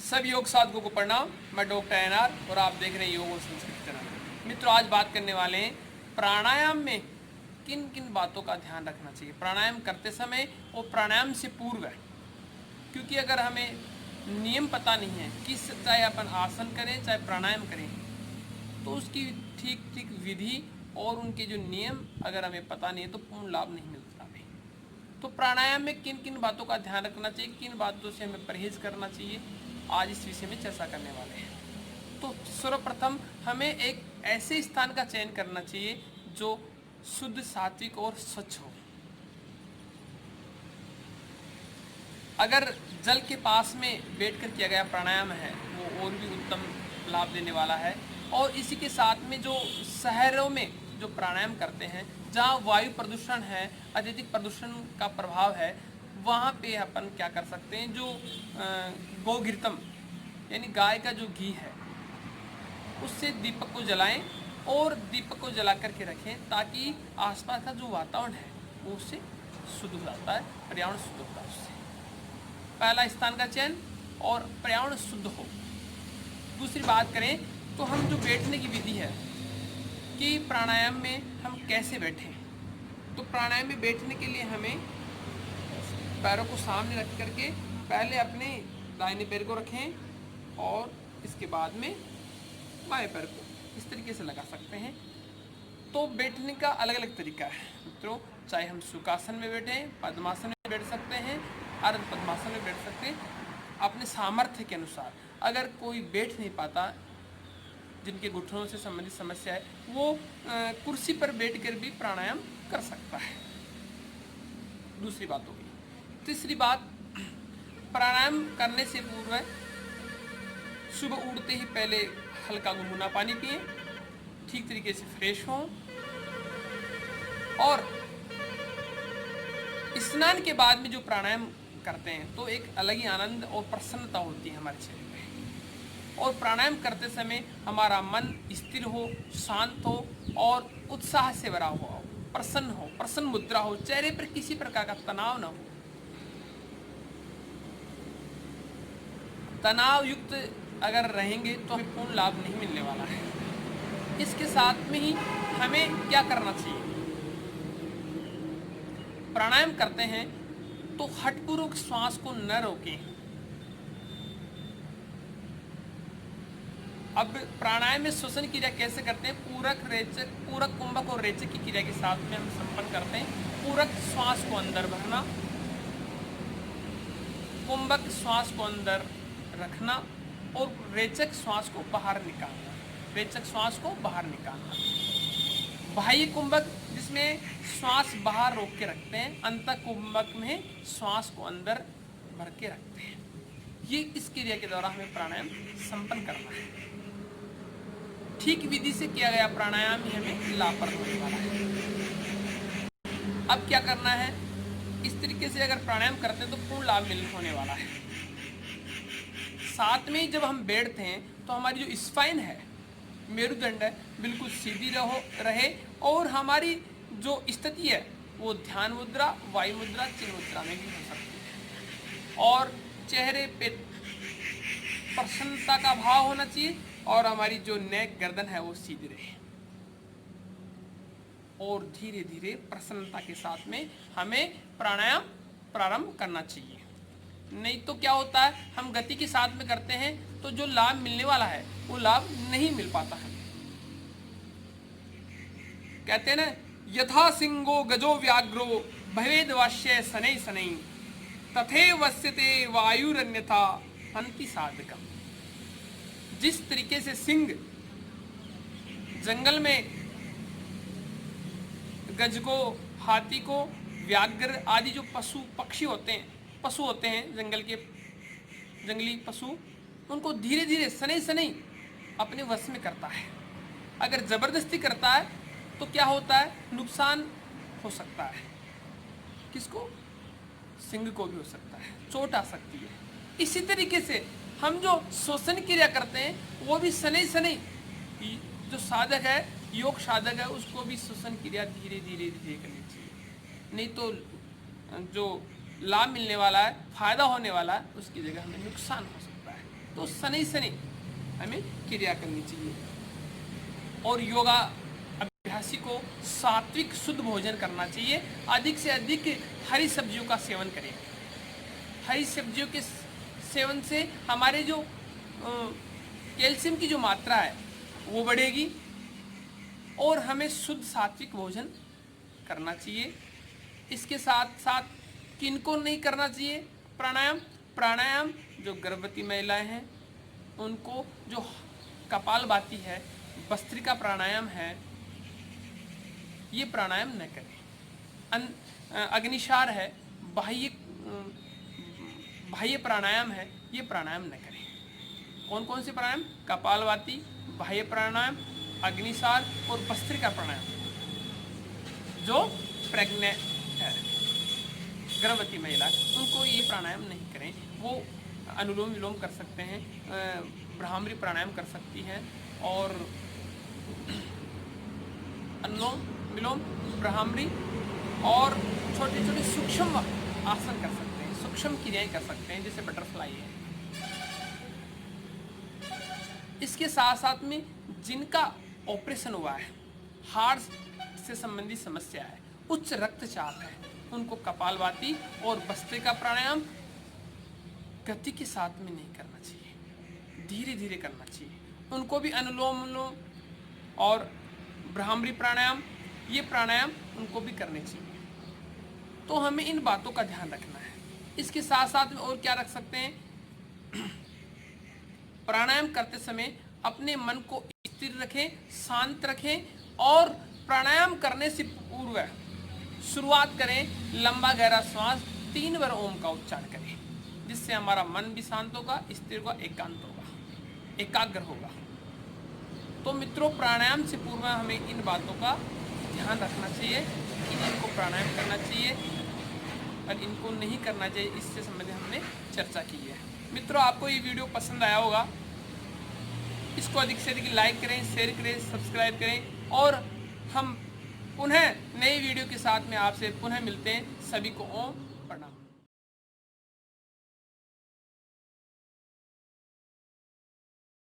सभी योग साधकों को प्रणाम। मैं डॉक्टर एनआर और आप देख रहे हैं योग और संस्कृति चैनल। मित्रों, आज बात करने वाले हैं प्राणायाम में किन किन बातों का ध्यान रखना चाहिए प्राणायाम करते समय और प्राणायाम से पूर्व। क्योंकि अगर हमें नियम पता नहीं है किस, चाहे अपन आसन करें चाहे प्राणायाम करें, तो उसकी ठीक ठीक विधि और उनके जो नियम अगर हमें पता नहीं है तो पूर्ण लाभ नहीं मिलता हमें। तो प्राणायाम में किन किन बातों का ध्यान रखना चाहिए, किन बातों से हमें परहेज करना चाहिए, आज इस विषय में चर्चा करने वाले हैं। तो सर्वप्रथम हमें एक ऐसे स्थान का चयन करना चाहिए जो शुद्ध, सात्विक और स्वच्छ हो। अगर जल के पास में बैठकर किया गया प्राणायाम है वो और भी उत्तम लाभ देने वाला है। और इसी के साथ में जो शहरों में जो प्राणायाम करते हैं, जहाँ वायु प्रदूषण है, अत्यधिक प्रदूषण का प्रभाव है, वहाँ पे अपन क्या कर सकते हैं, जो गोघृतम यानी गाय का जो घी है उससे दीपक को जलाएं और दीपक को जला करके रखें, ताकि आसपास का जो वातावरण है वो उससे शुद्ध हो जाता है, पर्यावरण शुद्ध होता है उससे। पहला स्थान का चयन और पर्यावरण शुद्ध हो। दूसरी बात करें तो हम जो बैठने की विधि है कि प्राणायाम में हम कैसे बैठें, तो प्राणायाम में बैठने के लिए हमें पैरों को सामने रख करके पहले अपने दाहिने पैर को रखें और इसके बाद में बाएं पैर को इस तरीके से लगा सकते हैं। तो बैठने का अलग अलग तरीका है मित्रों, चाहे हम सुखासन में बैठें, पद्मासन में बैठ सकते हैं, अर्ध पद्मासन में बैठ सकते हैं, अपने सामर्थ्य के अनुसार। अगर कोई बैठ नहीं पाता, जिनके घुटनों से संबंधित समस्या है, वो कुर्सी पर बैठकर भी प्राणायाम कर सकता है। दूसरी बात होगी। तीसरी बात, प्राणायाम करने से पूर्व सुबह उठते ही पहले हल्का गुनगुना पानी पिएं, ठीक तरीके से फ्रेश हों और स्नान के बाद में जो प्राणायाम करते हैं तो एक अलग ही आनंद और प्रसन्नता होती है हमारे शरीर में। और प्राणायाम करते समय हमारा मन स्थिर हो, शांत हो और उत्साह से भरा हो, प्रसन्न हो, प्रसन्न मुद्रा हो, चेहरे पर किसी प्रकार का तनाव न हो। तनाव युक्त अगर रहेंगे तो हमें पूर्ण लाभ नहीं मिलने वाला है। इसके साथ में ही हमें क्या करना चाहिए, प्राणायाम करते हैं तो हठपूर्वक श्वास को न रोकें। अब प्राणायाम में श्वसन क्रिया कैसे करते हैं, पूरक, कुंभक और रेचक की क्रिया के साथ में हम संपन्न करते हैं। पूरक श्वास को अंदर भरना, कुंभक श्वास को अंदर रखना और रेचक श्वास को बाहर निकालना। रेचक श्वास को बाहर निकालना। बाह्य कुंभक जिसमें श्वास बाहर रोक के रखते हैं, अंत कुंभक में श्वास को अंदर भर के रखते हैं। ये इस क्रिया के द्वारा हमें प्राणायाम संपन्न करना है। ठीक विधि से किया गया प्राणायाम ही हमें लाभप्रद होने वाला है। अब क्या करना है, इस तरीके से अगर प्राणायाम करते हैं तो पूर्ण लाभ मिलने होने वाला है। साथ में जब हम बैठते हैं तो हमारी जो स्पाइन है, मेरुदंड है, बिल्कुल सीधी रहे और हमारी जो स्थिति है वो ध्यान मुद्रा, वायु मुद्रा, चिन्ह मुद्रा में भी हो सकती है। और चेहरे पे प्रसन्नता का भाव होना चाहिए और हमारी जो नेक, गर्दन है वो सीधी रहे। और धीरे धीरे प्रसन्नता के साथ में हमें प्राणायाम प्रारंभ करना चाहिए। नहीं तो क्या होता है, हम गति के साथ में करते हैं तो जो लाभ मिलने वाला है वो लाभ नहीं मिल पाता है। कहते हैं ना, यथा सिंहो गजो व्याघ्रो भवेद वाश्य शनै शनै तथे वस्यते वायुरन्यथा हन्ति साधकम। जिस तरीके से सिंह जंगल में गज को, हाथी को, व्याघ्र आदि जो पशु होते हैं जंगली पशु, उनको धीरे धीरे शनै शनै अपने वश में करता है। अगर जबरदस्ती करता है तो क्या होता है, नुकसान हो सकता है। किसको? सिंह को भी हो सकता है, चोट आ सकती है। इसी तरीके से हम जो श्वसन क्रिया करते हैं वो भी शनै शनै, जो साधक है, योग साधक है, उसको भी श्वसन क्रिया धीरे धीरे करनी चाहिए। नहीं तो जो लाभ मिलने वाला है, फायदा होने वाला है, उसकी जगह हमें नुकसान हो सकता है। तो शनि शनि हमें क्रिया करनी चाहिए। और योगा अभ्यासी को सात्विक शुद्ध भोजन करना चाहिए। अधिक से अधिक हरी सब्जियों का सेवन करें। हरी सब्जियों के सेवन से हमारे जो कैल्शियम की जो मात्रा है वो बढ़ेगी और हमें शुद्ध सात्विक भोजन करना चाहिए। इसके साथ साथ किनको नहीं करना चाहिए प्राणायाम? प्राणायाम जो गर्भवती महिलाएं हैं उनको, जो कपालभाति है, भस्त्रिका प्राणायाम है, ये प्राणायाम न करें। अग्निसार है, बाह्य प्राणायाम है, ये प्राणायाम न करें। कौन कौन से प्राणायाम? कपालभाति, बाह्य प्राणायाम, अग्निसार और भस्त्रिका प्राणायाम। जो प्रेग्नेंट है, गर्भवती महिला, उनको ये प्राणायाम नहीं करें। वो अनुलोम विलोम कर सकते हैं, भ्रामरी प्राणायाम कर सकती हैं और अनुलोम विलोम, भ्रामरी और छोटे छोटे सूक्ष्म आसन कर सकते हैं, सूक्ष्म क्रियाएं कर सकते हैं, जैसे बटरफ्लाई है। इसके साथ साथ में जिनका ऑपरेशन हुआ है, हार्ट से संबंधित समस्या है, उच्च रक्तचाप है, उनको कपालभाति और भस्त्रिका प्राणायाम गति के साथ में नहीं करना चाहिए, धीरे धीरे करना चाहिए। उनको भी अनुलोम विलोम और भ्रामरी प्राणायाम, ये प्राणायाम उनको भी करने चाहिए। तो हमें इन बातों का ध्यान रखना है। इसके साथ साथ में और क्या रख सकते हैं? प्राणायाम करते समय अपने मन को स्थिर रखें, शांत रखें और प्राणायाम करने से पूर्व शुरुआत करें लंबा गहरा श्वास 3 बार ओम का उच्चारण करें, जिससे हमारा मन भी शांत होगा, स्थिर होगा, एकांत होगा, एकाग्र होगा। तो मित्रों, प्राणायाम से पूर्व हमें इन बातों का ध्यान रखना चाहिए कि इनको प्राणायाम करना चाहिए और इनको नहीं करना चाहिए। इससे संबंधित हमने चर्चा की है। मित्रों, आपको ये वीडियो पसंद आया होगा। इसको अधिक से अधिक लाइक करें, शेयर करें, सब्सक्राइब करें और हम पुनः नई वीडियो के साथ में आपसे पुनः मिलते हैं। सभी को ओम प्रणाम।